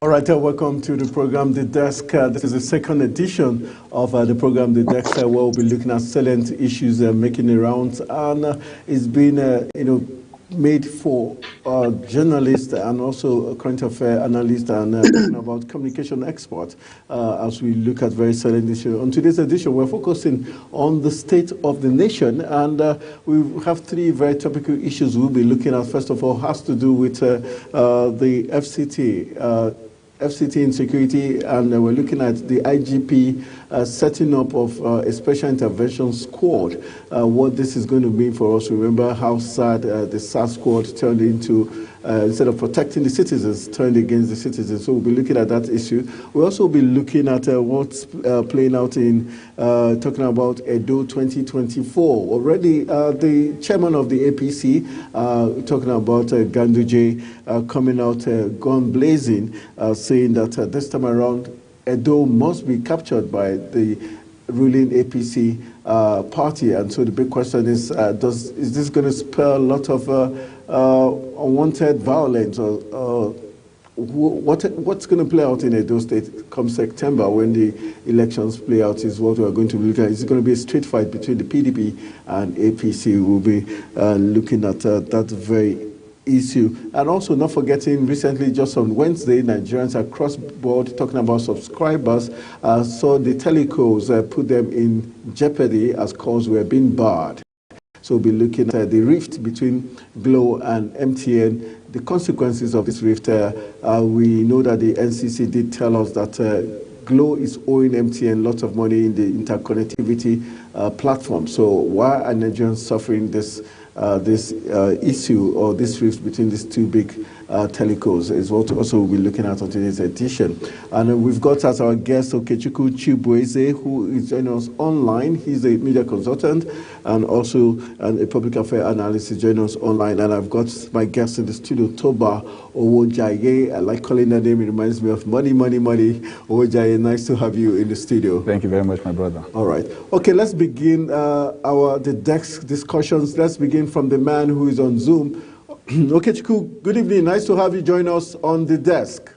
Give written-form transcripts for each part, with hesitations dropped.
All right, welcome to the program, The Desk. This is the second edition of the program, The Desk, where we'll be looking at salient issues making the rounds. And it's been, made for journalists and also current affair analysts and talking about communication experts as we look at very salient issues. On today's edition, we're focusing on the state of the nation, and we have three very topical issues we'll be looking at. First of all, has to do with the FCT insecurity, and we're looking at the IGP setting up of a special intervention squad. What this is going to mean for us. Remember how sad the SARS squad turned into, instead of protecting the citizens, turned against the citizens. So we'll be looking at that issue. We'll also be looking at what's playing out in talking about Edo 2024. Already, the chairman of the APC talking about Ganduje coming out gun blazing, saying that this time around Edo must be captured by the ruling APC party. And so the big question is this going to spur a lot of unwanted violence, or what's going to play out in Edo State come September when the elections play out is what we are going to look at. Is it going to be a street fight between the PDP and APC? We'll be looking at that very issue. And also not forgetting, recently, just on Wednesday, Nigerians across board talking about subscribers saw the telecos put them in jeopardy as calls were being barred. So we'll be looking at the rift between Glo and MTN, the consequences of this rift. We know that the NCC did tell us that Glo is owing MTN lots of money in the interconnectivity platform. So why are Nigerians suffering this issue or this rift between these two big telecos is what also we'll be looking at on today's edition. And we've got as our guest Okechukwu Chibueze, who is joining us online. He's a media consultant and also a public affairs analyst. Is joining us online. And I've got my guest in the studio, Toba Owojaye. I like calling that name. It reminds me of money. Owojaye, nice to have you in the studio. Thank you very much, my brother. All right. Okay, let's begin the desk discussions. Let's begin from the man who is on Zoom. Okechukwu, good evening. Nice to have you join us on the desk.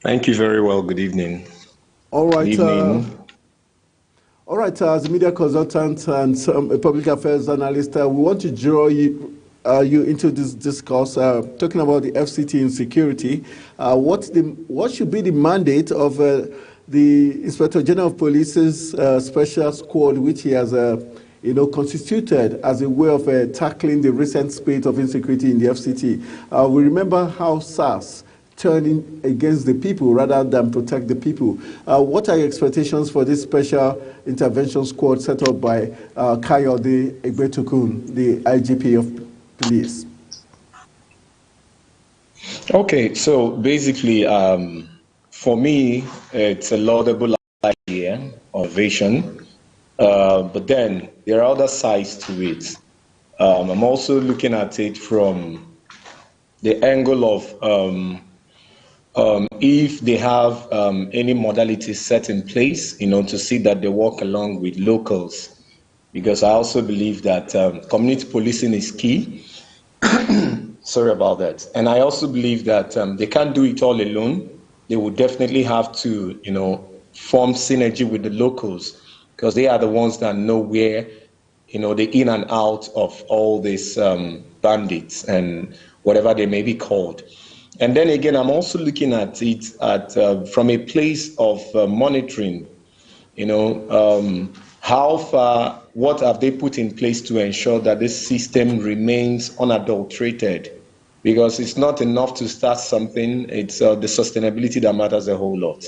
Thank you very well. Good evening. All right. Good evening. All right. As a media consultant and a public affairs analyst, we want to draw you into this discourse, talking about the FCT insecurity. What should be the mandate of the Inspector General of Police's special squad, which he has constituted as a way of tackling the recent spate of insecurity in the FCT. We remember how SARS turned in against the people rather than protect the people. What are your expectations for this special intervention squad set up by Kayode Egbetokun, the IGP of police? Okay, so basically, for me, it's a laudable idea or vision. But then there are other sides to it. I'm also looking at it from the angle of if they have any modalities set in place, to see that they work along with locals. Because I also believe that community policing is key. Sorry about that. And I also believe that they can't do it all alone. They will definitely have to, form synergy with the locals, because they are the ones that know where, the in and out of all these bandits and whatever they may be called. And then again, I'm also looking at it from a place of monitoring, how far, what have they put in place to ensure that this system remains unadulterated? Because it's not enough to start something, it's the sustainability that matters a whole lot.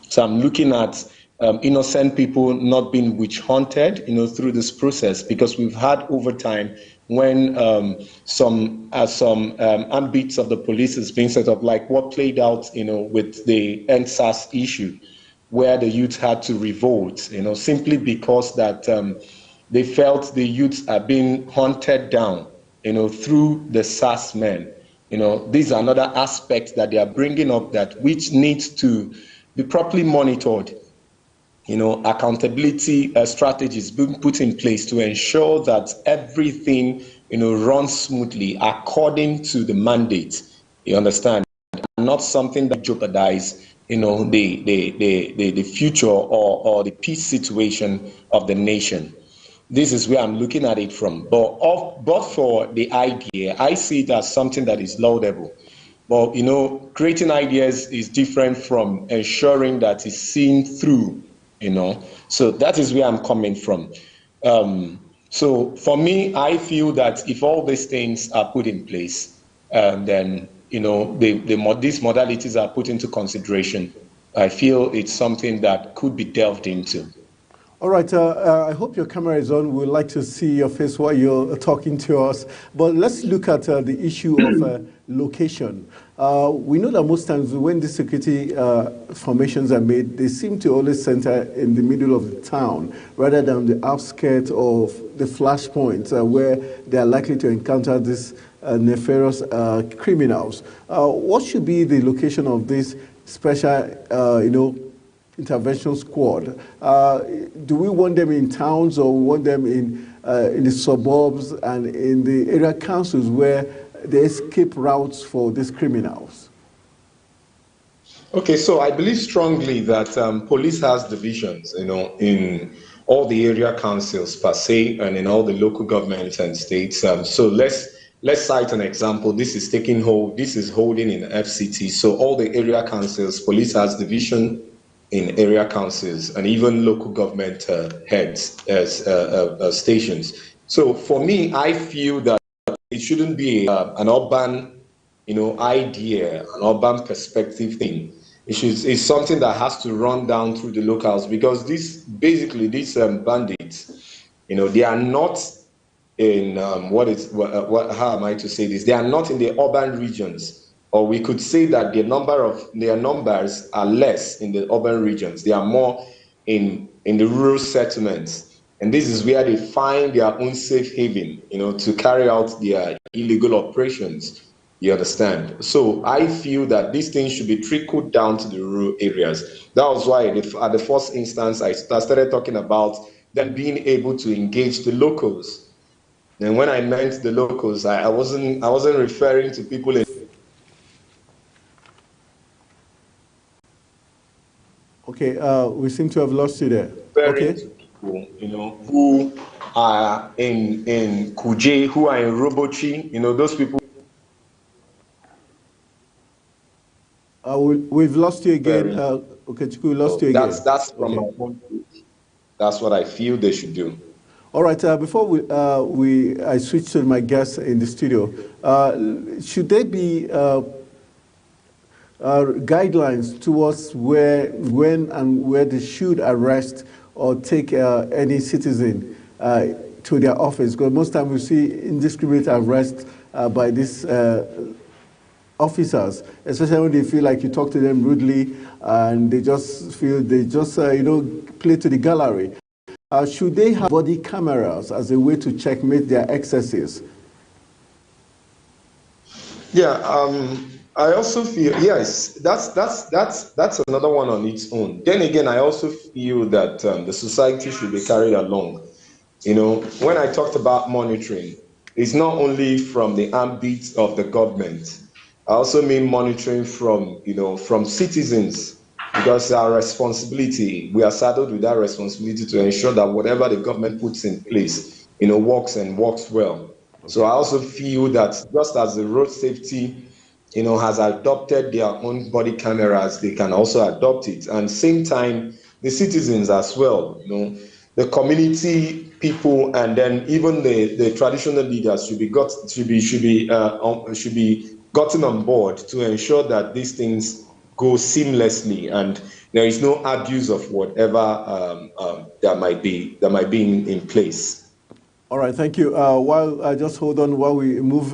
So I'm looking at innocent people not being witch hunted, through this process, because we've had over time when some ambits of the police is being set up, like what played out, with the NSAS issue, where the youth had to revolt, simply because that they felt the youths are being hunted down, through the SAS men. These are another aspects that they are bringing up that which needs to be properly monitored. Accountability strategies being put in place to ensure that everything, runs smoothly according to the mandate. You understand? not something that jeopardize, the future or the peace situation of the nation. This is where I'm looking at it from. But for the idea, I see it as something that is laudable. But creating ideas is different from ensuring that it's seen through. So that is where I'm coming from. So for me, I feel that if all these things are put in place, then these modalities are put into consideration, I feel it's something that could be delved into. All right, I hope your camera is on. We'd like to see your face while you're talking to us. But let's look at the issue of location. We know that most times when the security formations are made, they seem to always center in the middle of the town rather than the outskirts of the flashpoints where they are likely to encounter these nefarious criminals. What should be the location of this special, intervention squad? Do we want them in towns or we want them in the suburbs and in the area councils where they escape routes for these criminals? Okay, so I believe strongly that police has divisions, in all the area councils per se and in all the local governments and states. So let's cite an example. This is holding in FCT. So all the area councils, police has division in area councils and even local government heads as stations. So for me, I feel that it shouldn't be an urban, idea, an urban perspective thing. It's something that has to run down through the locals, because these bandits, they are not in how am I to say this? They are not in the urban regions. Or we could say that their numbers are less in the urban regions. They are more in the rural settlements. And this is where they find their own safe haven, to carry out their illegal operations. You understand? So I feel that these things should be trickled down to the rural areas. That was why at the first instance, I started talking about them being able to engage the locals. And when I meant the locals, I wasn't referring to people in. Okay, we seem to have lost you there. Okay. People, who are in Kuje, who are in Robochi, those people. We've lost you again. Okay, we lost you again. That's from my point of view. That's what I feel they should do. All right. Before I switch to my guests in the studio, should there be guidelines towards when and where they should arrest or take any citizen to their office? Because most times we see indiscriminate arrest by these officers, especially when they feel like you talk to them rudely and they just play to the gallery. Should they have body cameras as a way to checkmate their excesses? Yeah, I also feel, yes, that's another one on its own. Then again, I also feel that the society should be carried along. When I talked about monitoring, it's not only from the ambit of the government. I also mean monitoring from citizens, because our responsibility, we are saddled with that responsibility to ensure that whatever the government puts in place, works and works well. So I also feel that just as the road safety, has adopted their own body cameras, they can also adopt it. And same time, the citizens as well, the community people, and then even the traditional leaders should be gotten on board to ensure that these things go seamlessly and there is no abuse of whatever that might be in place. All right, thank you. While just hold on while we move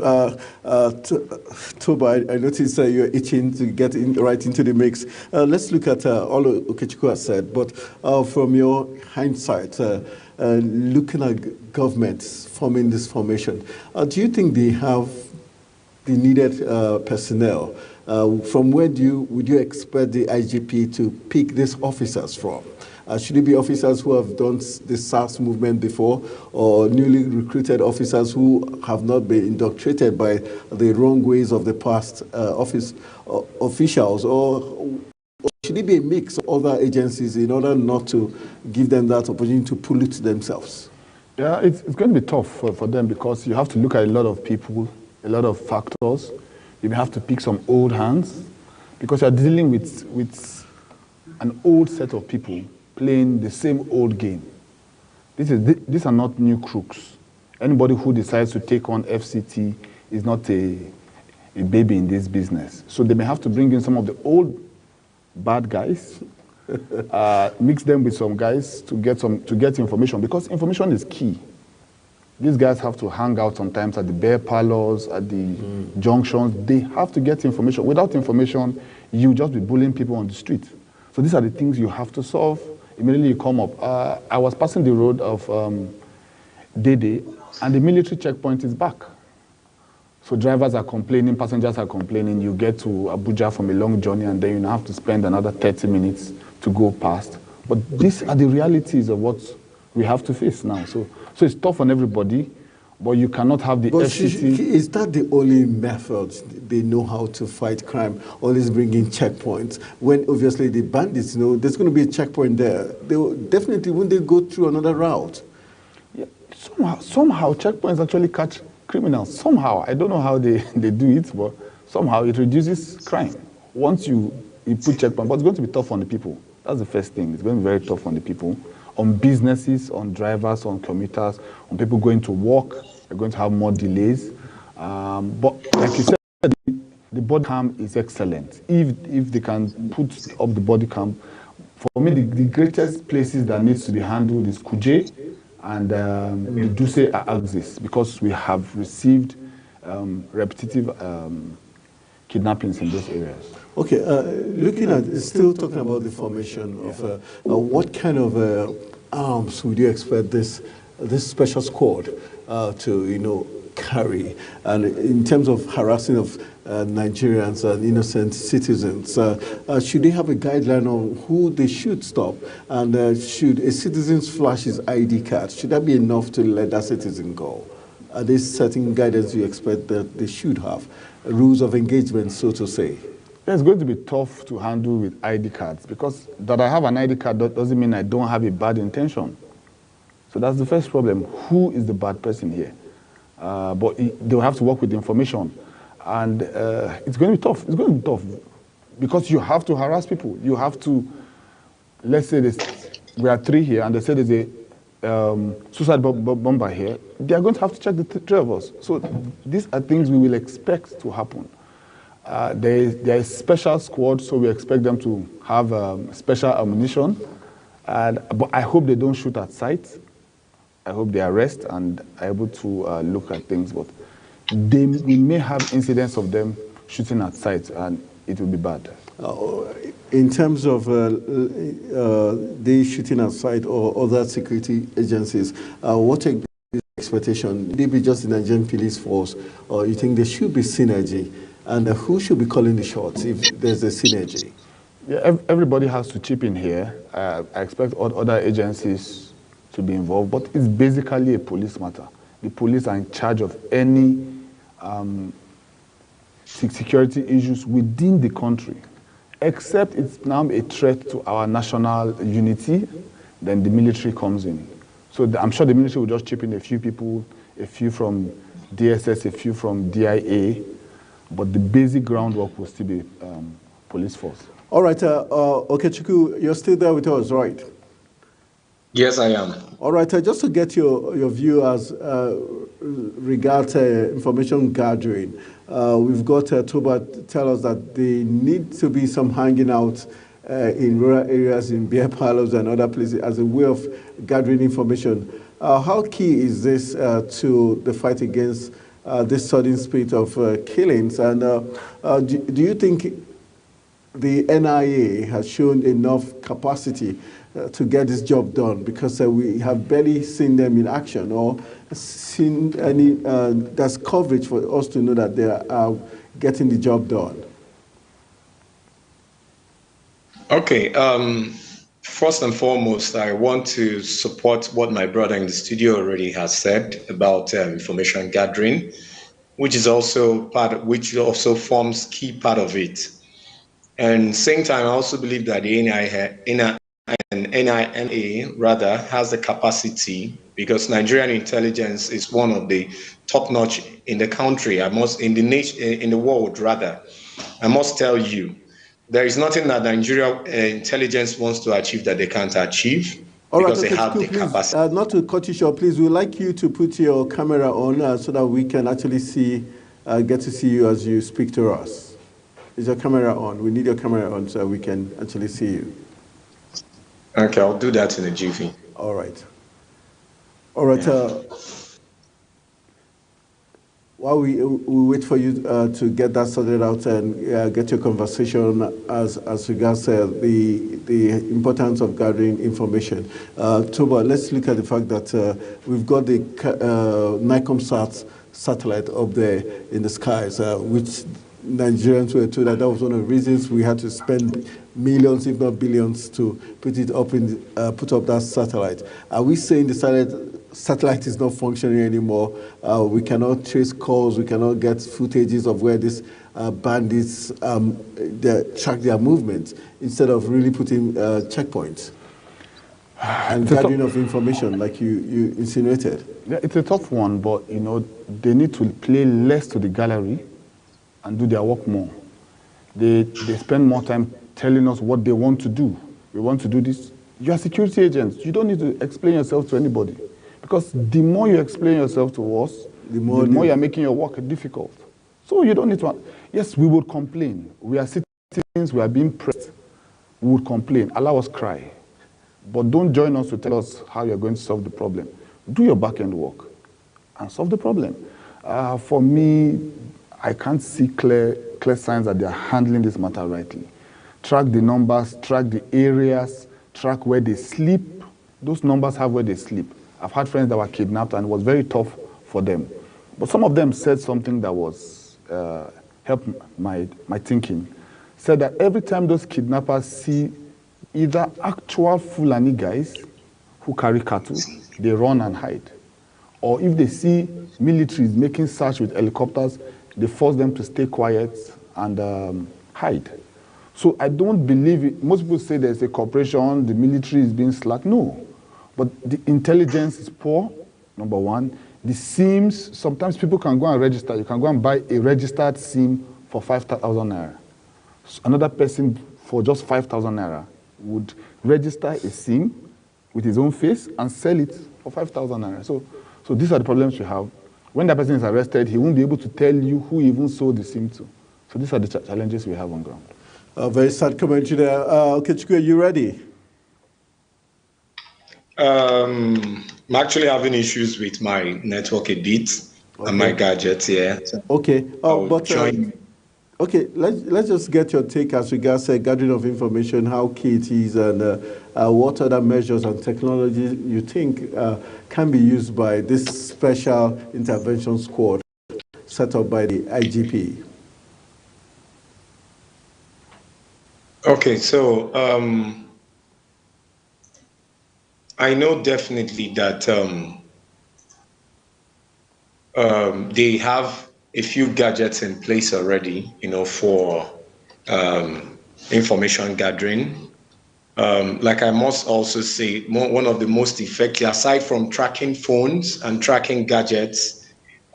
Toba, I noticed you're itching to get right into the mix. Let's look at all Okechukwu has said, but from your hindsight, looking at governments forming this formation, do you think they have the needed personnel? From where would you expect the IGP to pick these officers from? Should it be officers who have done the SARS movement before, or newly recruited officers who have not been indoctrinated by the wrong ways of the past officials, or should it be a mix of other agencies in order not to give them that opportunity to pollute themselves? Yeah, it's going to be tough for them, because you have to look at a lot of people, a lot of factors. You may have to pick some old hands, because you're dealing with an old set of people playing the same old game. These are not new crooks. Anybody who decides to take on FCT is not a baby in this business. So they may have to bring in some of the old bad guys, mix them with some guys to get information, because information is key. These guys have to hang out sometimes at the beer parlors, at the junctions. They have to get information. Without information, you just be bullying people on the street. So these are the things you have to solve. Immediately you come up. I was passing the road of Dede, and the military checkpoint is back. So drivers are complaining, passengers are complaining. You get to Abuja from a long journey, and then you have to spend another 30 minutes to go past. But these are the realities of what we have to face now. So it's tough on everybody, but you cannot have the FCT. Is that the only method they know how to fight crime? Always bring in checkpoints. When obviously the bandits know there's going to be a checkpoint there, they will definitely, when they go through another route. Yeah, somehow checkpoints actually catch criminals. Somehow, I don't know how they do it, but somehow it reduces crime. Once you put checkpoints, but it's going to be tough on the people. That's the first thing. It's going to be very tough on the people, on businesses, on drivers, on commuters, on people going to work. They're going to have more delays. But like you said, the body cam is excellent. If they can put up the body cam, for me, the greatest places that needs to be handled is Kuje and the Duse axis, because we have received repetitive kidnappings in those areas. Okay, looking at, still talking about the formation of, what kind of arms would you expect this special squad to, carry? And in terms of harassing of Nigerians and innocent citizens, should they have a guideline on who they should stop? And should a citizen flash his ID card, should that be enough to let that citizen go? Are there certain guidance you expect that they should have? Rules of engagement, so to say? It's going to be tough to handle with ID cards, because that I have an ID card doesn't mean I don't have a bad intention. So that's the first problem. Who is the bad person here? But they'll have to work with the information. And it's going to be tough. It's going to be tough, because you have to harass people. You have to, let's say we are 3 here, and they say there's a suicide bomber here. They are going to have to check the 3 of us. So these are things we will expect to happen. There is special squad, so we expect them to have special ammunition. But I hope they don't shoot at sight. I hope they arrest and are able to look at things. But we may have incidents of them shooting at sight, and it will be bad. In terms of the shooting at sight or other security agencies, what is the expectation? They be just the Nigerian police force, or you think there should be synergy? And who should be calling the shots if there's a synergy? Yeah, everybody has to chip in here. I expect other agencies to be involved, but it's basically a police matter. The police are in charge of any security issues within the country, except it's now a threat to our national unity, then the military comes in. So I'm sure the military will just chip in a few people, a few from DSS, a few from DIA, but the basic groundwork will still be police force. All right, Okechukwu, you're still there with us, right? Yes, I am. All right, just to get your view as regards information gathering, we've got Toba tell us that there need to be some hanging out in rural areas, in beer parlors and other places as a way of gathering information. How key is this to the fight against this sudden spate of killings? And do you think the NIA has shown enough capacity to get this job done? Because we have barely seen them in action or seen any that's coverage for us to know that they are getting the job done. Okay. First and foremost, I want to support what my brother in the studio already has said about information gathering, which is also which also forms key part of it. And same time, I also believe that the NINA rather has the capacity, because Nigerian intelligence is one of the top-notch in the country, in the world rather. I must tell you, there is nothing that Nigeria intelligence wants to achieve that they can't achieve, All right, because they have the please, capacity. not to cut you short, please, we'd like you to put your camera on so that we can actually get to see you as you speak to us. Is your camera on? We need your camera on so we can actually see you. Okay, I'll do that in a jiffy. All right. All right. Yeah. While we wait for you to get that sorted out and get your conversation as regards the importance of gathering information. Toba, let's look at the fact that we've got the NICOMSAT satellite up there in the skies, which Nigerians were told that was one of the reasons we had to spend millions, if not billions, to put up that satellite. Are we saying the satellite is not functioning anymore? We cannot trace calls, we cannot get footages of where these bandits track their movements, instead of really putting checkpoints and gathering of information like you insinuated? Yeah, it's a tough one, but they need to play less to the gallery and do their work more. They spend more time telling us what they want to do. We want to do this. You are security agents. You don't need to explain yourself to anybody. Because the more you explain yourself to us, the more you're making your work difficult. So you don't need to. Yes, we would complain. We are citizens, we are being pressed. We would complain. Allow us cry. But don't join us to tell us how you're going to solve the problem. Do your back-end work and solve the problem. For me, I can't see clear signs that they're handling this matter rightly. Track the numbers, track the areas, track where they sleep. Those numbers have where they sleep. I've had friends that were kidnapped and it was very tough for them. But some of them said something that was helped my thinking. Said that every time those kidnappers see either actual Fulani guys who carry cattle, they run and hide. Or if they see militaries making search with helicopters, they force them to stay quiet and hide. So I don't believe it. Most people say there's a cooperation, the military is being slack. No. But the intelligence is poor, number one. The SIMs, sometimes people can go and register. You can go and buy a registered SIM for 5,000 naira. So another person for just 5,000 naira would register a SIM with his own face and sell it for 5,000 naira. So these are the problems we have. When that person is arrested, he won't be able to tell you who even sold the SIM to. So these are the challenges we have on ground. Very sad commentary there. Okechukwu, are you ready? I'm actually having issues with my network a bit and my gadgets here. Okay. Okay, let's just get your take as regards gathering of information, how key it is, and what other measures and technologies you think can be used by this special intervention squad set up by the IGP. Okay, so I know definitely that they have a few gadgets in place already, for information gathering. Like I must also say, one of the most effective, aside from tracking phones and tracking gadgets,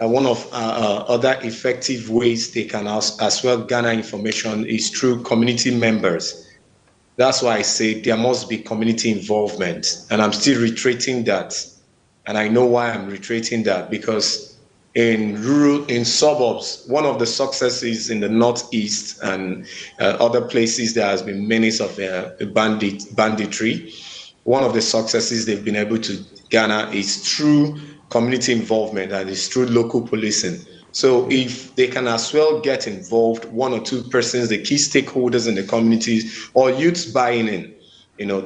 one of other effective ways they can as well garner information is through community members. That's why I say there must be community involvement. And I'm still reiterating that. And I know why I'm reiterating that, because in suburbs, one of the successes in the Northeast and other places there has been menace of banditry. One of the successes they've been able to garner is through community involvement, and it's through local policing. So if they can as well get involved, one or two persons, the key stakeholders in the communities, or youths buying in,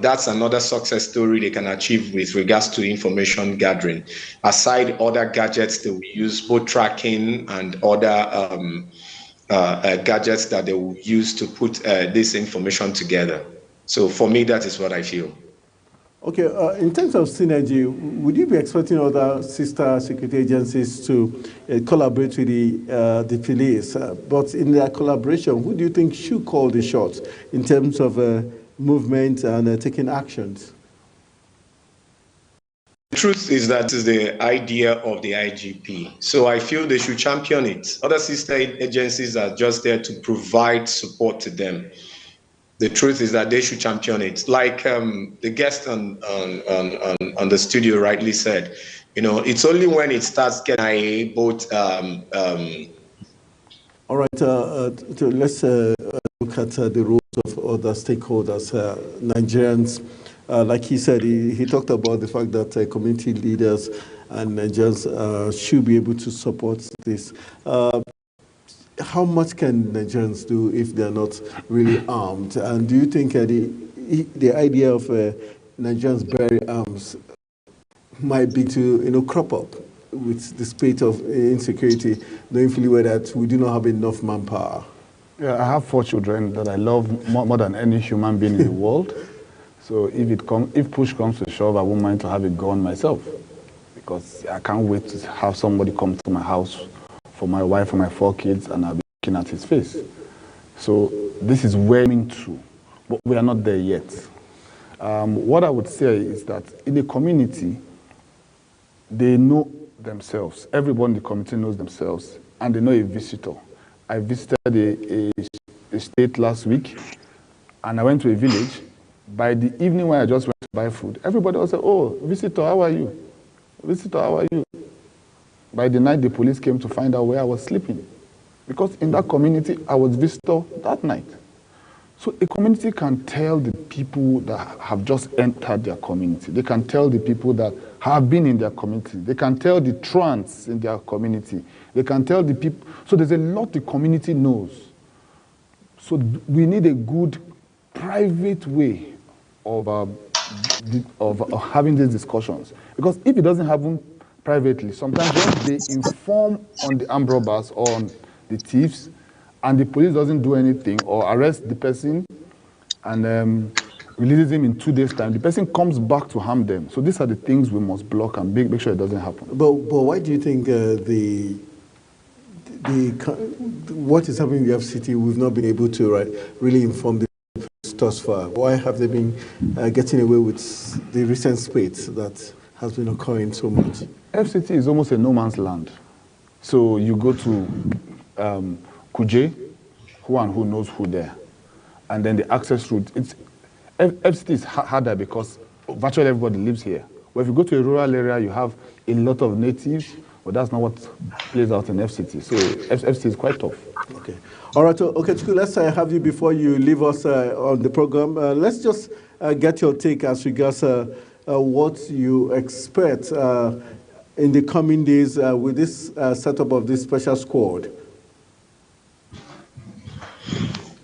that's another success story they can achieve with regards to information gathering. Aside other gadgets that we use, both tracking and other gadgets that they will use to put this information together. So for me, that is what I feel. Okay, in terms of synergy, would you be expecting other sister security agencies to collaborate with the police? But in their collaboration, who do you think should call the shots in terms of movement and taking actions? The truth is that is the idea of the IGP. So I feel they should champion it. Other sister agencies are just there to provide support to them. The truth is that they should champion it. Like the guest on the studio rightly said, you know, it's only when it starts getting both. All right, let's look at the roles of other stakeholders, Nigerians. Like he said, he talked about the fact that community leaders and Nigerians should be able to support this. How much can Nigerians do if they're not really armed? And do you think the idea of Nigerians bearing arms might be to crop up with the spate of insecurity, knowing fully well that we do not have enough manpower? Yeah, I have 4 children that I love more than any human being in the world. So if push comes to shove, I won't mind to have a gun myself, because I can't wait to have somebody come to my house for my wife and my 4 kids, and I'll be looking at his face. So this is where I'm into, but we are not there yet. What I would say is that in the community, they know themselves. Everyone in the community knows themselves, and they know a visitor. I visited a state last week, and I went to a village. By the evening when I just went to buy food, everybody was saying, "Oh, visitor, how are you? Visitor, how are you?" By the night, the police came to find out where I was sleeping, because in that community, I was visitor that night. So a community can tell the people that have just entered their community. They can tell the people that have been in their community. They can tell the trans in their community. They can tell the people. So there's a lot the community knows. So we need a good private way of having these discussions. Because if it doesn't happen privately, sometimes when they inform on the armed robbers or on the thieves, and the police doesn't do anything or arrest the person and releases him in 2 days' time, the person comes back to harm them. So these are the things we must block and make sure it doesn't happen. But why do you think what is happening in the FCT, we've not been able to really inform the thus far? Why have they been getting away with the recent spate that has been occurring so much? FCT is almost a no man's land. So you go to Kuje, who knows who there, and then the access route. FCT is harder because virtually everybody lives here. But if you go to a rural area, you have a lot of natives, but that's not what plays out in FCT. So FCT is quite tough. Okay. All right, Okechukwu, let's have you before you leave us on the program. Let's just get your take as regards what you expect in the coming days with this setup of this special squad.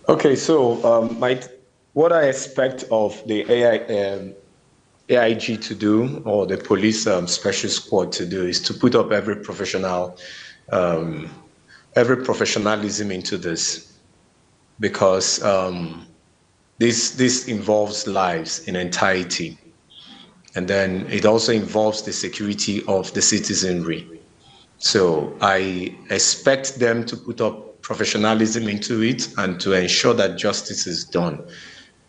Okay, so what I expect of the AIG to do, or the police special squad to do, is to put up every professionalism into this, because this involves lives in entirety, and then it also involves the security of the citizenry. So I expect them to put up professionalism into it and to ensure that justice is done.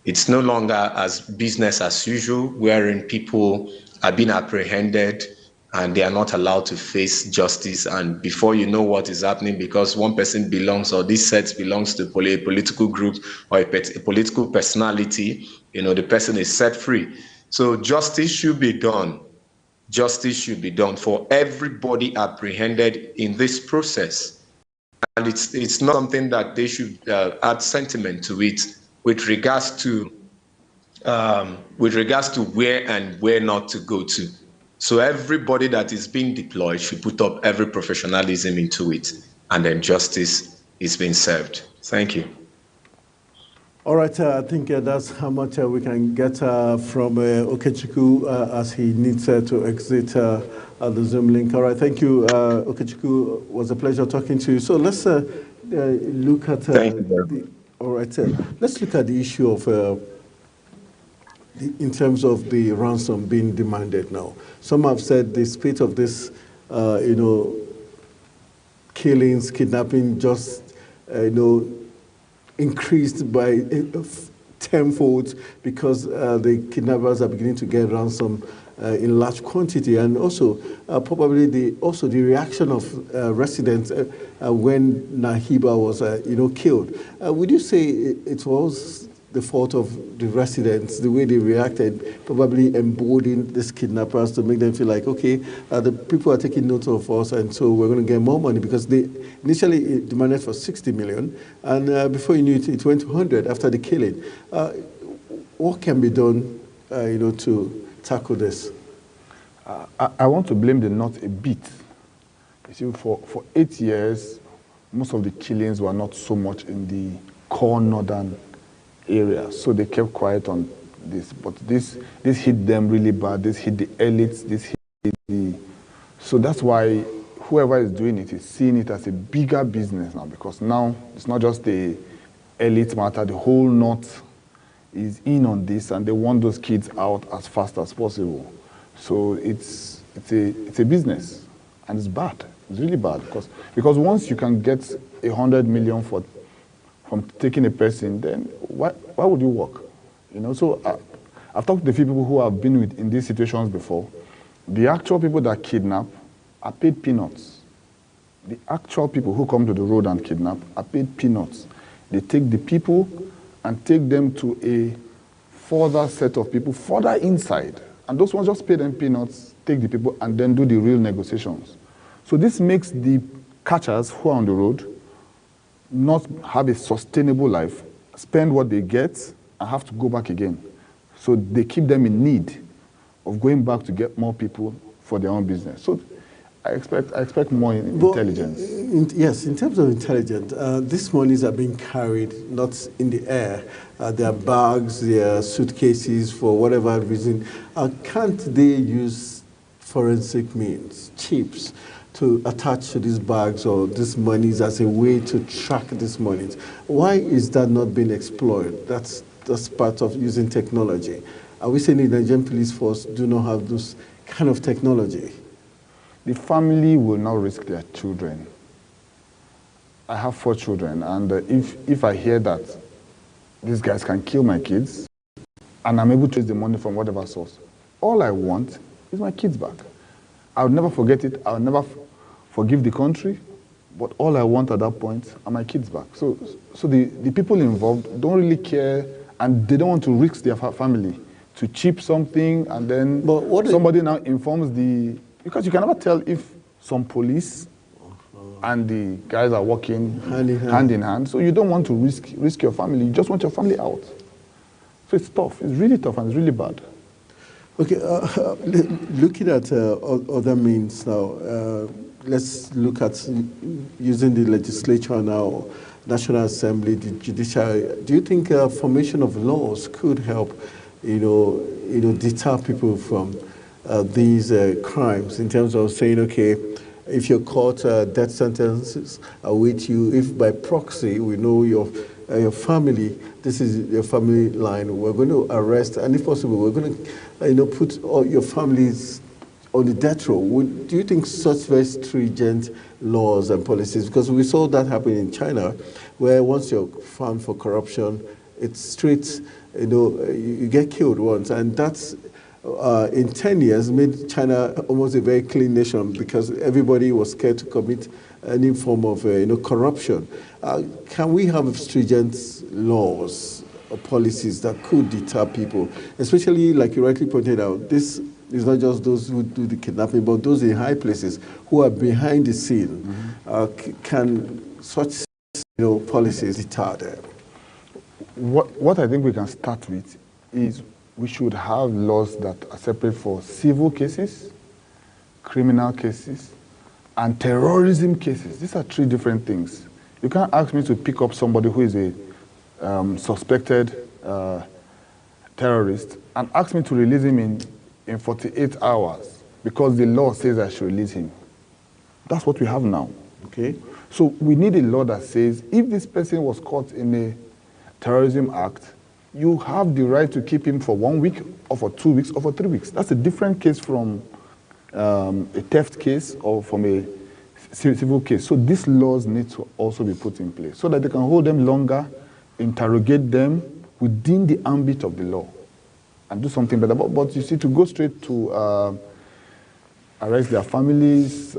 It's no longer as business as usual, wherein people are being apprehended and they are not allowed to face justice. And before you know what is happening, because one person belongs, or this set belongs to a political group or a political personality, the person is set free. So justice should be done. Justice should be done for everybody apprehended in this process. And it's not something that they should add sentiment to it with regards to where and where not to go to. So everybody that is being deployed should put up every professionalism into it, and then justice is being served. Thank you. All right, I think that's how much we can get from Okechukwu as he needs to exit the Zoom link. All right, thank you, Okechukwu. It was a pleasure talking to you. So let's look at Thank you. all right, let's look at the issue of in terms of the ransom being demanded now? Some have said the spate of this, killings, kidnapping, just increased by tenfold because the kidnappers are beginning to get ransom in large quantity, and also probably the reaction of residents when Nahiba was killed. Would you say it was the fault of the residents, the way they reacted, probably emboldened these kidnappers to make them feel like, okay, the people are taking note of us, and so we're going to get more money, because they initially demanded for 60 million, and before you knew it, it went to 100 after the killing. What can be done, to tackle this? I want to blame the North a bit. You see, for 8 years, most of the killings were not so much in the core northern area, so they kept quiet on this. But this hit them really bad. This hit the elites. This hit the. So that's why whoever is doing it is seeing it as a bigger business now, because now it's not just the elite matter. The whole North is in on this, and they want those kids out as fast as possible. So it's a business, and it's bad. It's really bad, because once you can get 100 million from taking a person, then why would you work? So I've talked to a few people who have been in these situations before. The actual people that kidnap are paid peanuts. The actual people who come to the road and kidnap are paid peanuts. They take the people and take them to a further set of people further inside. And those ones just pay them peanuts, take the people, and then do the real negotiations. So this makes the catchers who are on the road not have a sustainable life, spend what they get, and have to go back again. So they keep them in need of going back to get more people for their own business. So I expect more intelligence. Yes, in terms of intelligence, these monies are being carried not in the air. There are bags, there are suitcases for whatever reason. Can't they use forensic means, chips, to attach to these bags or these monies as a way to track these monies? Why is that not being explored? That's part of using technology. Are we saying the Nigerian police force do not have this kind of technology? The family will not risk their children. I have 4 children, and if I hear that these guys can kill my kids, and I'm able to raise the money from whatever source, all I want is my kids back. I'll never forget it. I'll never forgive the country, but all I want at that point are my kids back. So the people involved don't really care, and they don't want to risk their family to chip something, and then somebody now informs because you can never tell if some police and the guys are working hand in hand. So you don't want to risk your family. You just want your family out. So it's tough. It's really tough, and it's really bad. Okay, looking at other means now, let's look at using the legislature now, National Assembly, the judiciary. Do you think formation of laws could help, deter people from these crimes, in terms of saying, okay, if you're caught, death sentences await you. If by proxy we know your family, this is your family line, we're going to arrest, and if possible, we're going to, put all your families on the death row. Do you think such very stringent laws and policies, because we saw that happen in China, where once you're found for corruption, it's straight, you get killed once, and that's in 10 years made China almost a very clean nation, because everybody was scared to commit any form of corruption. Can we have stringent laws or policies that could deter people, especially like you rightly pointed out, this is not just those who do the kidnapping, but those in high places who are behind the scene? Can such policies deter them? What I think we can start with is we should have laws that are separate for civil cases, criminal cases, and terrorism cases. These are 3 different things. You can't ask me to pick up somebody who is a suspected terrorist and ask me to release him in 48 hours because the law says I should release him. That's what we have now. Okay? So we need a law that says if this person was caught in a terrorism act, you have the right to keep him for 1 week, or for 2 weeks, or for 3 weeks. That's a different case from a theft case or from a civil case. So these laws need to also be put in place so that they can hold them longer, interrogate them within the ambit of the law, and do something better. But you see, to go straight to arrest their families,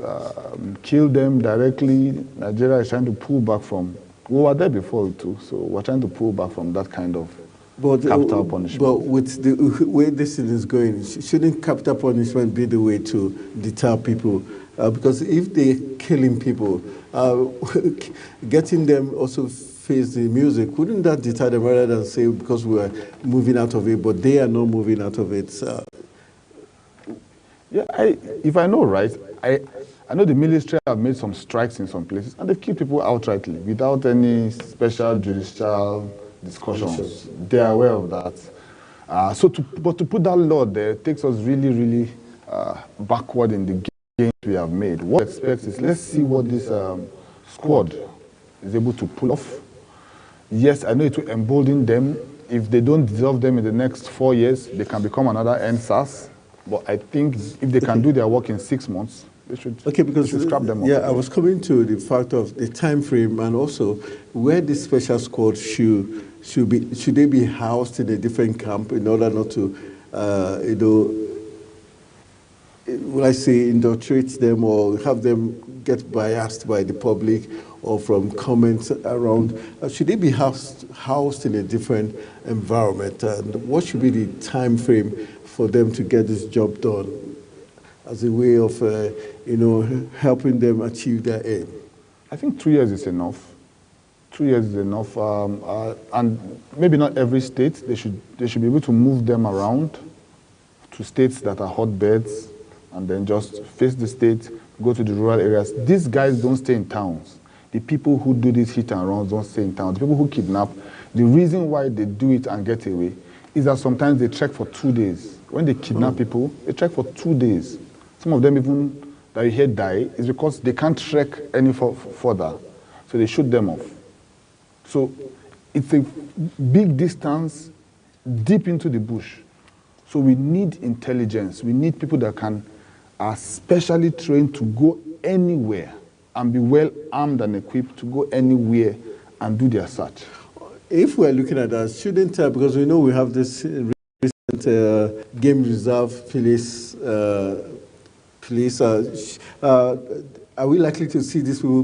kill them directly, Nigeria is trying to pull back from, we were there before too, so we're trying to pull back from that kind of capital punishment. But with the way this thing is going, shouldn't capital punishment be the way to deter people? Because if they're killing people, getting them also face the music, wouldn't that deter them rather than say because we are moving out of it, but they are not moving out of it? Yeah, if I know right, I know the military have made some strikes in some places, and they've killed people outrightly without any special judicial discussions. They are aware of that. But to put that law there takes us really, really backward in the gains we have made. What I expect is, let's see what this squad is able to pull off. Yes, I know it will embolden them. If they don't dissolve them in the next 4 years, they can become another NSAS. But I think if they can do their work in 6 months, they should, they should scrap them off. Yeah, I was coming to the fact of the time frame and also where the special squad should they be housed in a different camp in order not to, will I say, indoctrinate them or have them get biased by the public or from comments around? Should they be housed in a different environment? And what should be the time frame for them to get this job done as a way of, helping them achieve their aim? I think 2 years is enough. 2 years is enough, and maybe not every state. They should be able to move them around to states that are hotbeds, and then just face the state, go to the rural areas. These guys don't stay in towns. The people who do these hit and runs don't stay in towns. The people who kidnap, the reason why they do it and get away is that sometimes they trek for 2 days. When they kidnap people, they trek for 2 days. Some of them even that you hear die is because they can't trek any further. So they shoot them off. So it's a big distance deep into the bush. So we need intelligence. We need people that are specially trained to go anywhere and be well armed and equipped to go anywhere and do their search. If we're looking at that, shouldn't, because we know we have this recent game reserve police, are we likely to see these people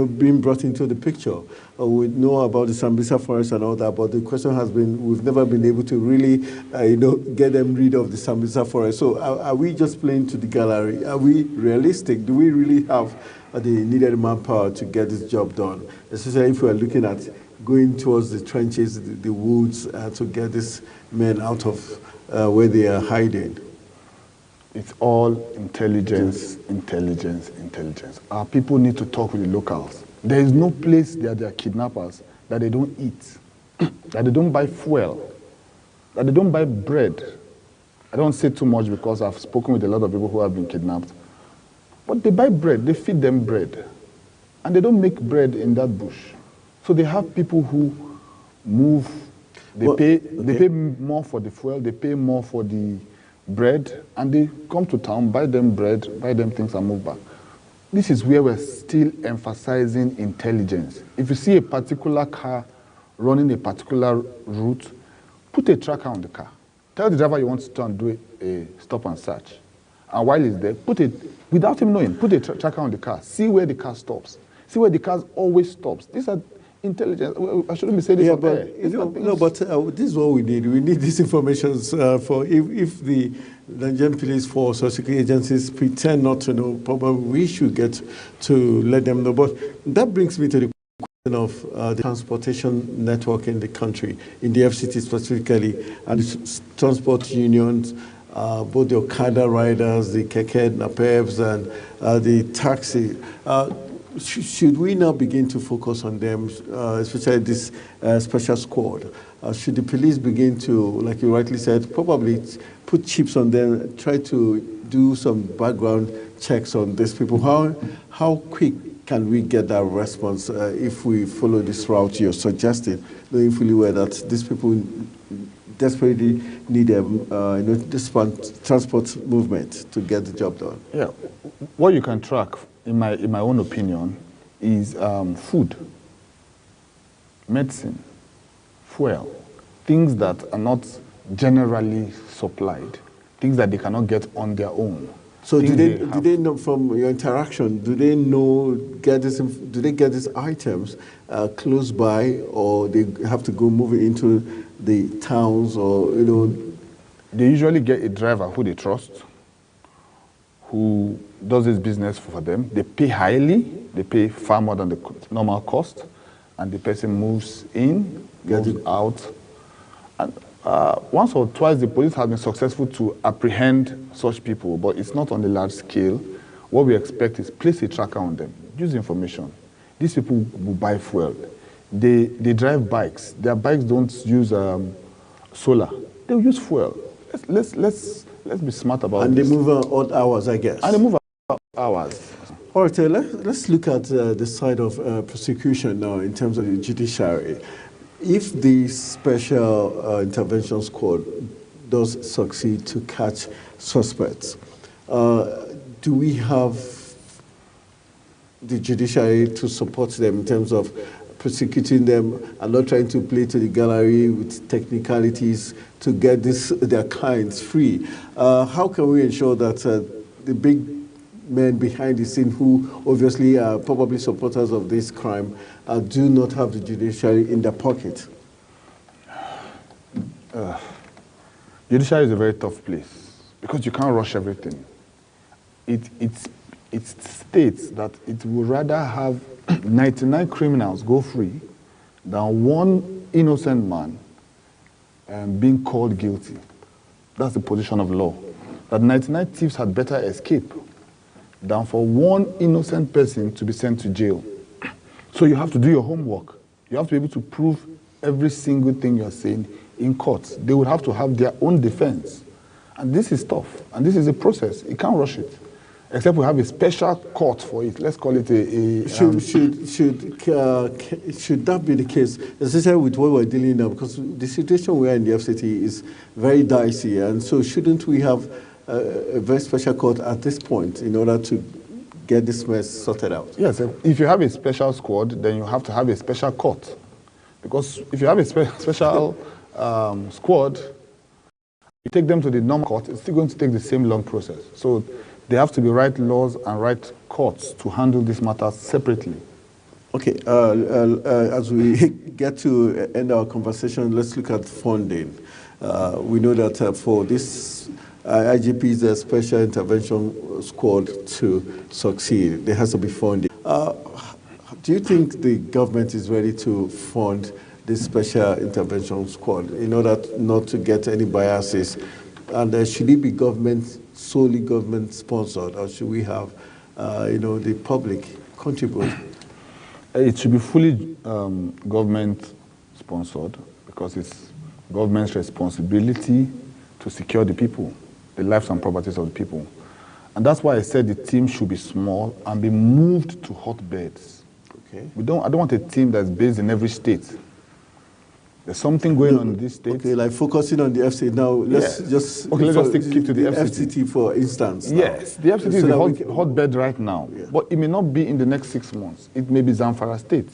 being brought into the picture? We know about the Sambisa forest and all that, but the question has been, we've never been able to really, get them rid of the Sambisa forest. So are we just playing to the gallery? Are we realistic? Do we really have the needed manpower to get this job done? Especially if we're looking at going towards the trenches, the woods, to get these men out of where they are hiding. It's all intelligence, intelligence, intelligence. Our people need to talk with the locals. There is no place that they are kidnappers that they don't eat, that they don't buy fuel, that they don't buy bread. I don't say too much because I've spoken with a lot of people who have been kidnapped. But they buy bread, they feed them bread. And they don't make bread in that bush. So they have people who move, they pay more for the fuel, they pay more for the bread, and they come to town, buy them bread, buy them things and move back. This is where we're still emphasizing intelligence. If you see a particular car running a particular route, put a tracker on the car. Tell the driver you want to turn and do a stop and search. And while he's there, put it, without him knowing, put a tracker on the car. See where the car stops. See where the car always stops. These are intelligence. I shouldn't be saying this. Yeah, but this is what we need. We need this information for if the Nigerian police force or security agencies pretend not to know, probably we should get to let them know. But that brings me to the question of the transportation network in the country, in the FCT specifically, and the transport unions, both the Okada riders, the Keke Napebs, and the taxi. Should we now begin to focus on them, especially this special squad? Should the police begin to, like you rightly said, probably put chips on them, try to do some background checks on these people? How quick can we get that response if we follow this route you're suggesting, knowing fully well that these people desperately need this transport movement to get the job done? Yeah, what you can track, in my own opinion, is food, medicine, fuel, things that are not generally supplied, things that they cannot get on their own. So do they know from your interaction, do they get these items close by, or they have to go move it into the towns, or They usually get a driver who they trust, who does this business for them. They pay highly, they pay far more than the normal cost, and the person moves in, moves out. And once or twice, the police have been successful to apprehend such people, but it's not on a large scale. What we expect is place a tracker on them, use information. These people will buy fuel. They drive bikes. Their bikes don't use solar. They use fuel. Let's be smart about and this. And they move odd hours, I guess. And they move hours. All right, let's look at the side of prosecution now in terms of the judiciary. If the special intervention squad does succeed to catch suspects, do we have the judiciary to support them in terms of prosecuting them and not trying to play to the gallery with technicalities to get their clients free? How can we ensure that the big men behind the scene, who obviously are probably supporters of this crime, do not have the judiciary in their pocket? Judiciary is a very tough place because you can't rush everything. It states that it would rather have 99 criminals go free than one innocent man being called guilty. That's the position of law. That 99 thieves had better escape than for one innocent person to be sent to jail. So you have to do your homework. You have to be able to prove every single thing you're saying in court. They would have to have their own defense. And this is tough. And this is a process. You can't rush it. Except we have a special court for it. Let's call it should that be the case, especially with what we're dealing now? Because the situation we're in the FCT is very dicey. And so shouldn't we have a very special court at this point in order to get this mess sorted out? Yes, if you have a special squad, then you have to have a special court. Because if you have a special squad, you take them to the normal court, it's still going to take the same long process. So there have to be right laws and right courts to handle this matter separately. Okay, as we get to end our conversation, let's look at funding. We know that for this IGP's special intervention squad to succeed, there has to be funding. Do you think the government is ready to fund this special intervention squad in order not to get any biases? And should it be solely government sponsored, or should we have, the public contribute? It should be fully government sponsored because it's government's responsibility to secure the people, the lives and properties of the people. And that's why I said the team should be small and be moved to hotbeds. Okay. I don't want a team that's based in every state. There's something going on in this state. Okay, like focusing on the FCT now. Let's just keep to the FCT. For instance. Yes, the FCT is a hotbed right now, but it may not be in the next 6 months. It may be Zamfara State.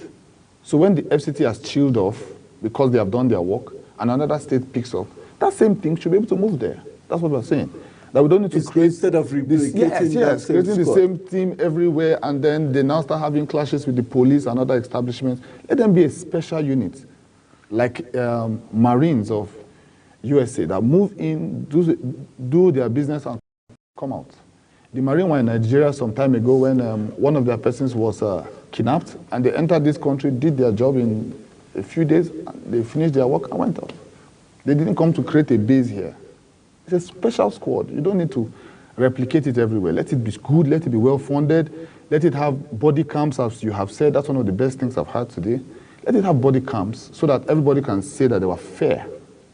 So when the FCT has chilled off because they have done their work, and another state picks up, that same thing should be able to move there. That's what we're saying. That we don't need to create instead of replicating creating the same team everywhere, and then they now start having clashes with the police and other establishments. Let them be a special unit, like Marines of USA that move in, do their business and come out. The Marine were in Nigeria some time ago when one of their persons was kidnapped, and they entered this country, did their job in a few days, and they finished their work and went out. They didn't come to create a base here. It's a special squad. You don't need to replicate it everywhere. Let it be good, let it be well-funded, let it have body cams, as you have said. That's one of the best things I've heard today. Let it have body cams so that everybody can say that they were fair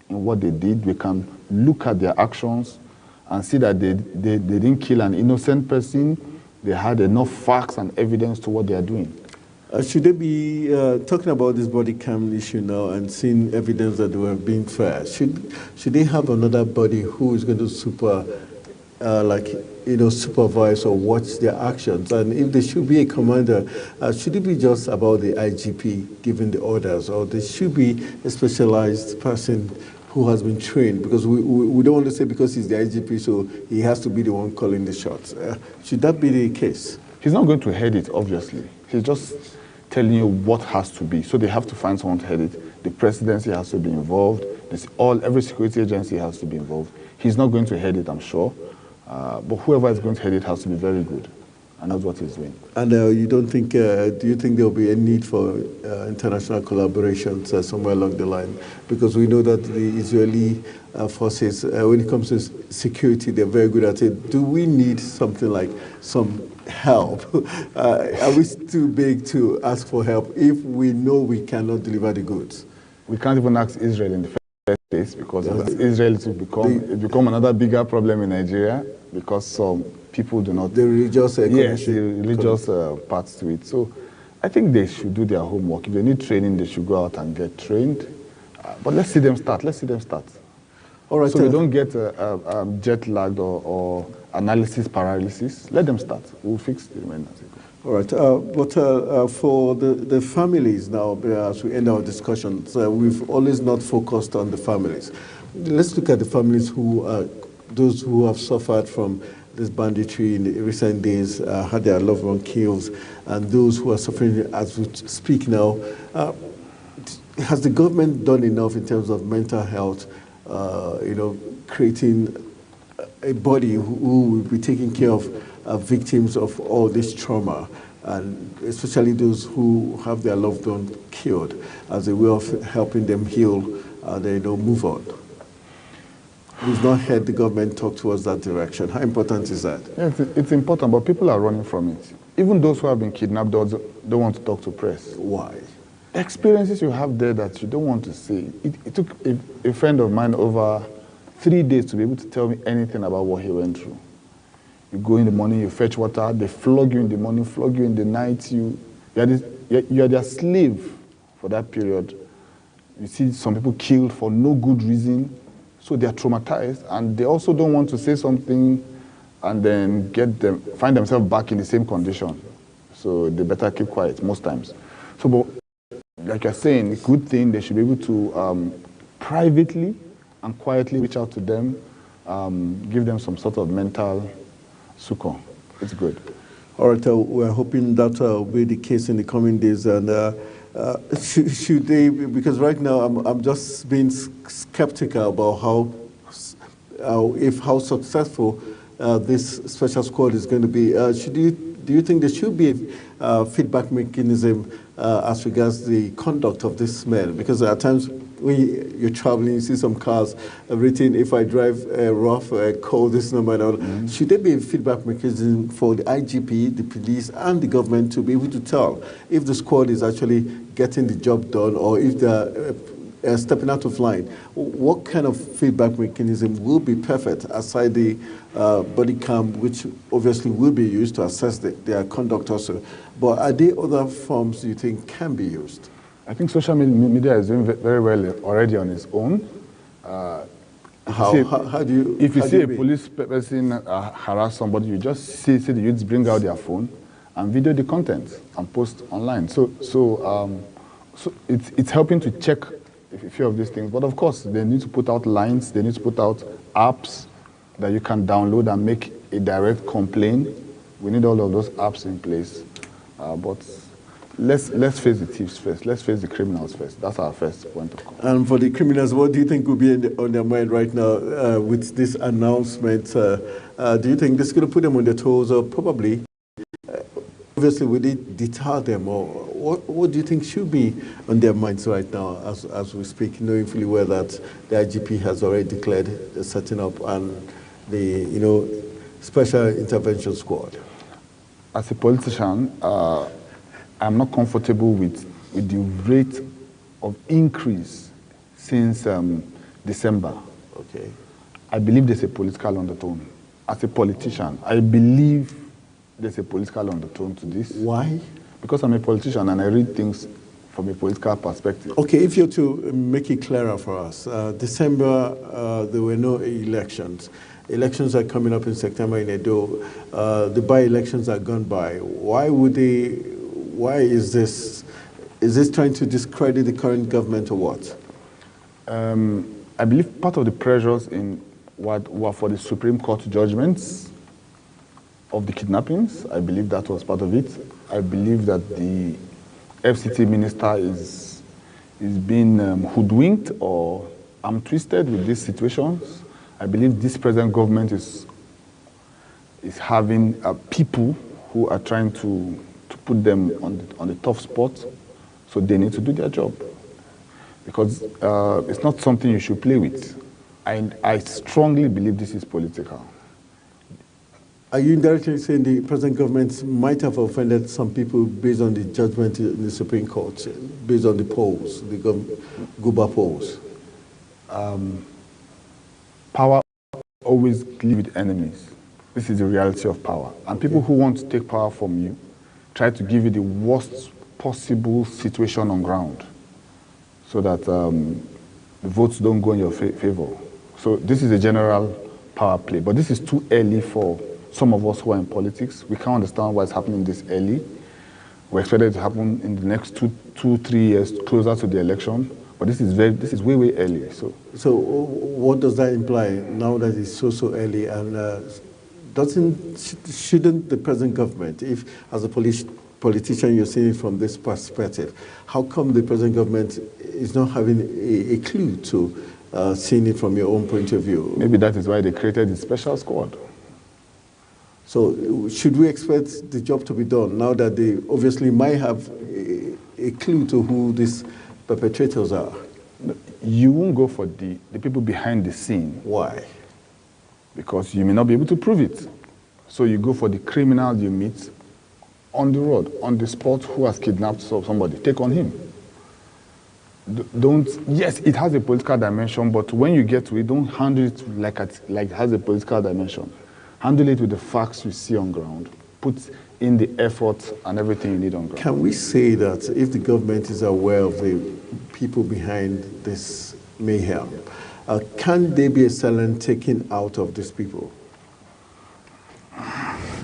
in what they did. We can look at their actions and see that they didn't kill an innocent person. they had enough facts and evidence to what they are doing. Should they be talking about this body cam issue now and seeing evidence that they were being fair? Should they have another body who is going to supervise or watch their actions? And if there should be a commander, should it be just about the IGP giving the orders, or there should be a specialized person who has been trained? Because we don't want to say because he's the IGP, so he has to be the one calling the shots. Should that be the case? He's not going to head it, obviously. He's just telling you what has to be. So they have to find someone to head it. The presidency has to be involved. Every security agency has to be involved. He's not going to head it, I'm sure. But whoever is going to head it has to be very good and knows what he's doing. And you don't think, do you think there will be a need for international collaborations somewhere along the line? Because we know that the Israeli forces, when it comes to security, they're very good at it. Do we need something like some help? Are we too big to ask for help if we know we cannot deliver the goods? We can't even ask Israel in the first place, because Israel to become another bigger problem in Nigeria, because some people do not. The religious yes, the religious parts to it. So I think they should do their homework. If they need training, they should go out and get trained. But let's see them start. Let's see them start. All right, so we don't get jet lagged or analysis paralysis. Let them start. We'll fix the remainder. All right, but for the families now, as we end our discussions, we've always not focused on the families. Let's look at the families those who have suffered from this banditry in the recent days, had their loved one killed, and those who are suffering as we speak now. Has the government done enough in terms of mental health, creating a body who will be taking care of victims of all this trauma, and especially those who have their loved one killed, as a way of helping them heal and move on? We've not heard the government talk towards that direction. How important is that? Yeah, it's important, but people are running from it. Even those who have been kidnapped don't want to talk to press. Why? Experiences you have there that you don't want to say. It took a friend of mine over 3 days to be able to tell me anything about what he went through. You go in the morning, you fetch water, they flog you in the morning, flog you in the night. You are their slave for that period. You see some people killed for no good reason, so they are traumatized, and they also don't want to say something and then find themselves back in the same condition. So they better keep quiet most times. So, but like you're saying, a good thing, they should be able to privately and quietly reach out to them, give them some sort of mental succor. It's good. All right, we're hoping that will be the case in the coming days. And should they, because right now I'm just being skeptical about how successful this special squad is going to be. Do you think there should be a feedback mechanism as regards the conduct of this men? Because at times when you're traveling, you see some cars written, if I drive rough, call this number and all. Mm-hmm. Should there be a feedback mechanism for the IGP, the police, and the government to be able to tell if the squad is actually getting the job done, or if they're stepping out of line? What kind of feedback mechanism will be perfect aside the body cam, which obviously will be used to assess their conduct also? But are there other forms you think can be used? I think social media is doing very well already on its own. If you see a police person harass somebody, you just see the youths bring out their phone and video the content and post online. So it's helping to check a few of these things. But of course, they need to put out lines, they need to put out apps that you can download and make a direct complaint. We need all of those apps in place. But let's face the thieves first. Let's face the criminals first. That's our first point of call. And for the criminals, what do you think will be on their mind right now with this announcement? Do you think this is going to put them on their toes, or probably, obviously, will it deter them? Or what do you think should be on their minds right now as we speak, knowing fully well that the IGP has already declared the setting up and the special intervention squad? As a politician, I'm not comfortable with the rate of increase since December. Okay. I believe there's a political undertone. As a politician, I believe there's a political undertone to this. Why? Because I'm a politician and I read things from a political perspective. Okay, if you're to make it clearer for us, December, there were no elections. Elections are coming up in September in Edo. The by-elections are gone by. Why is this? Is this trying to discredit the current government or what? I believe part of the pressures in what were for the Supreme Court judgments of the kidnappings, I believe that was part of it. I believe that the FCT minister is being hoodwinked or arm twisted with these situations. I believe this present government is having people who are trying to put them on the tough spot, so they need to do their job. Because it's not something you should play with. I strongly believe this is political. Are you indirectly saying the present government might have offended some people based on the judgment in the Supreme Court, based on the polls, the Guba polls? Power always lives with enemies. This is the reality of power. And people who want to take power from you try to give you the worst possible situation on ground so that the votes don't go in your favor. So this is a general power play. But this is too early for some of us who are in politics. We can't understand what's happening this early. We expect it to happen in the next 2-3 years, closer to the election. But this is way early. So what does that imply now that it's so early? And shouldn't the present government, if as a politician you're seeing it from this perspective, how come the present government is not having a clue to seeing it from your own point of view? Maybe that is why they created the special squad. So should we expect the job to be done now that they obviously might have a clue to who these perpetrators are? You won't go for the people behind the scene. Why? Because you may not be able to prove it. So you go for the criminal you meet on the road, on the spot, who has kidnapped somebody. Take on him. Yes, it has a political dimension, but when you get to it, don't handle it like it has a political dimension. Handle it with the facts you see on ground. Put in the effort and everything you need on ground. Can we say that if the government is aware of the people behind this mayhem, can there be a silent taking out of these people?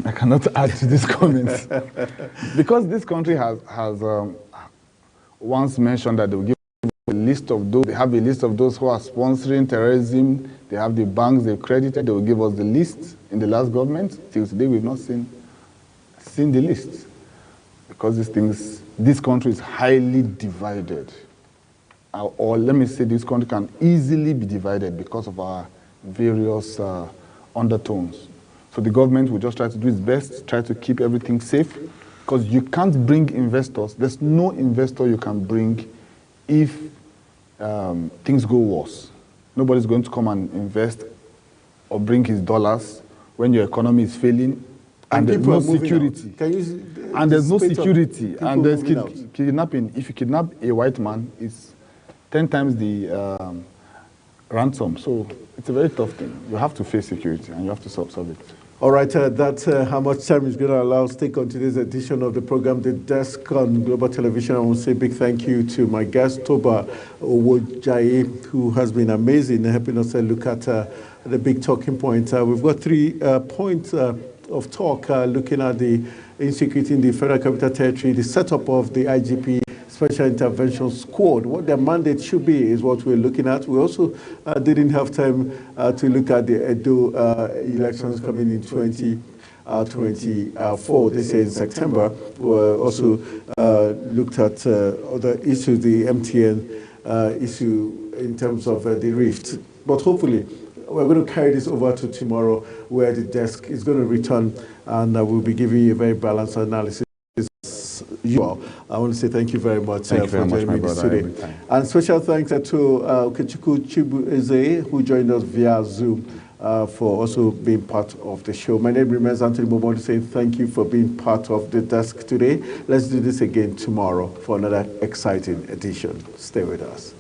I cannot add to this comment. Because this country has once mentioned that they will give a list of those, they have a list of those who are sponsoring terrorism, they have the banks they've credited, they will give us the list in the last government. Till today we've not seen the list. Because this country is highly divided. Or let me say this country can easily be divided because of our various undertones. So the government will just try to do its best, try to keep everything safe, because you can't bring investors. There's no investor you can bring if things go worse. Nobody's going to come and invest or bring his dollars when your economy is failing and there's no security. And there's no security and there's kidnapping. If you kidnap a white man, it's 10 times the ransom. So it's a very tough thing. You have to face security and you have to solve it. All right, that's how much time is going to allow us to take on today's edition of the program, The Desk on Global Television. I want to say a big thank you to my guest, Toba Owojaye, who has been amazing in helping us look at the big talking points. We've got 3 points of talk looking at the insecurity in the Federal Capital Territory, the setup of the IGP Special Intervention Squad. What their mandate should be is what we're looking at. We also didn't have time to look at the Edo elections coming in 2024. This is in September. We also looked at other issues, the MTN issue in terms of the rift. But hopefully, we're going to carry this over to tomorrow, where the desk is going to return, and we'll be giving you a very balanced analysis. I want to say thank you very much for joining me today. And special thanks to Okechukwu Chibueze, who joined us via Zoom for also being part of the show. My name remains Anthony Bobondi, saying thank you for being part of the desk today. Let's do this again tomorrow for another exciting edition. Stay with us.